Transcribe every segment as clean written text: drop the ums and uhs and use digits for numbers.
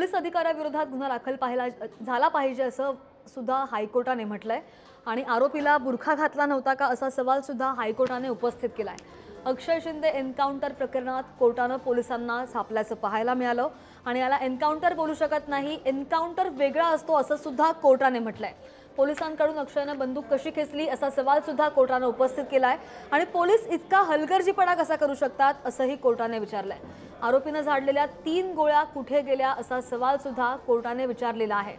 Police अधिकाऱ्याविरोधात गुन्हा दाखल झाला पाहिजे असं सुद्धा हायकोर्टाने म्हटलंय आणि आरोपीला बुरखा घातला नव्हता का असा सवाल सुद्धा हायकोर्टाने उपस्थित केलाय। अक्षय शिंदे एन्काउंटर प्रकरणात कोर्टाने पोलिसांना छापल्याचं पाहायला मिळालं आणि याला एन्काउंटर बोलू शकत नाही, एन्काउंटर वेगळा असतो असं सुद्धा कोर्टाने म्हटलंय। पोलिसांकडून अक्षयने बंदूक कशी खेचली असा सवाल सुद्धा कोर्टाने उपस्थित केलाय आणि पोलीस इतका हलगर्जीपणा कसा करू शकतात असंही कोर्टाने विचारलंय। आरोपीने झाडलेल्या 3 गोळ्या कुठे गेल्या असा सवाल सुद्धा कोर्टाने विचारलेला आहे।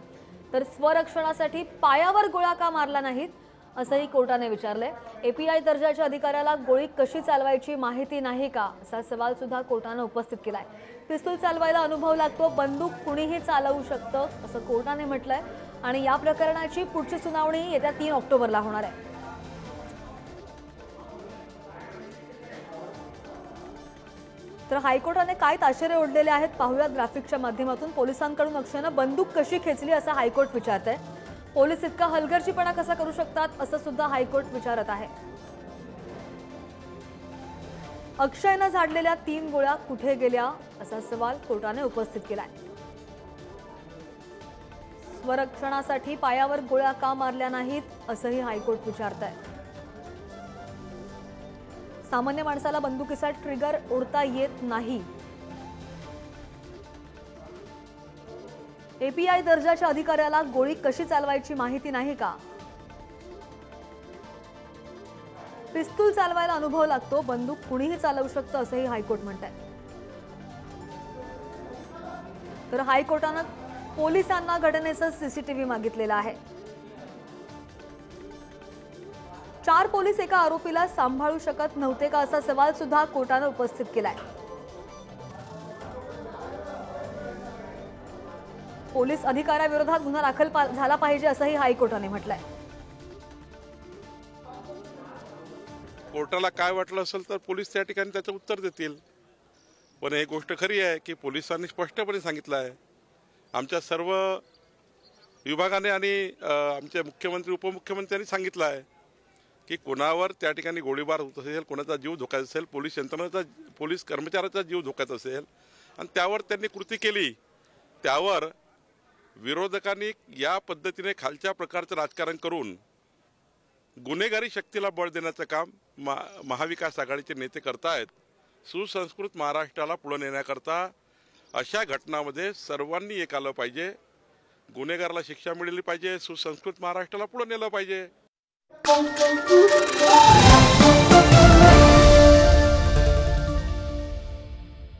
तर स्वरक्षणासाठी पायावर गोळ्या का मारला नाहीत असंही कोर्टाने विचारलंय। एपीआय दर्जाच्या अधिकाऱ्याला गोळी कशी चालवायची माहिती नाही का असा सवाल सुद्धा कोर्टाने उपस्थित केलाय। पिस्तूल चालवायला अनुभव लागतो, बंदूक कुणीही चालवू शकतं असं कोर्टाने म्हटलंय आणि या प्रकरणाची पुढची सुनावणी येत्या 3 ऑक्टोबरला होणार आहे। तर हायकोर्टाने काय ताशेरे ओढलेले आहेत पाहूयात ग्राफिकच्या माध्यमातून। पोलिसांकडून अक्षयने बंदूक कशी खेचली असं हायकोर्ट विचारतंय। पोलीस इतका हलगर्जीपणा कसा करू शकतात असं सुद्धा हायकोर्ट विचारत आहे। अक्षयने झाडलेल्या 3 गोळ्या कुठे गेल्या असा सवाल कोर्टाने उपस्थित केलाय। स्वरक्षणासाठी पायावर गोळ्या का मारल्या नाहीत असंही हायकोर्ट विचारतंय। सामान्य माणसाला बंदुकीचा ट्रिगर ओढता येत नाही। एपीआय दर्जाच्या अधिकाऱ्याला गोळी कशी चालवायची माहिती नाही का? पिस्तूल चालवायला अनुभव लागतो, बंदूक कुणीही चालवू शकतं असंही हायकोर्ट म्हणतंय। तर हायकोर्टाने पोलिसांना घटनेचा सीसीटीव्ही मागितलेला आहे। 4 पोलीस एका आरोपीला सांभाळू शकत नव्हते का असा सवाल सुद्धा कोर्टाने उपस्थित केलाय। पोलीस अधिकाऱ्याविरोधात गुन्हा दाखल झाला पाहिजे असंही हायकोर्टाने म्हटलंय। कोर्टाला काय वाटलं असेल तर पोलीस त्या ठिकाणी त्याचं उत्तर देतील, पण एक गोष्ट खरी आहे की पोलिसांनी स्पष्टपणे सांगितलं आहे, आमच्या सर्व विभागाने आणि आमचे मुख्यमंत्री उपमुख्यमंत्र्यांनी सांगितलं आहे की कोणावर त्या ठिकाणी गोळीबार होत असेल, कोणाचा जीव धोक्यात असेल, पोलीस यंत्रणेचा पोलीस कर्मचाऱ्याचा जीव धोक्यात असेल आणि त्यावर त्यांनी कृती केली, त्यावर विरोधकांनी या पद्धतीने खालच्या प्रकारचं राजकारण करून गुन्हेगारी शक्तीला बळ देण्याचं काम महाविकास आघाडीचे नेते करतायत। सुसंस्कृत महाराष्ट्राला पुढे नेण्याकरता अशा घटनांमध्ये सर्वांनी एक आलं पाहिजे, गुन्हेगाराला शिक्षा मिळाली पाहिजे, सुसंस्कृत महाराष्ट्राला पुढे नेलं पाहिजे।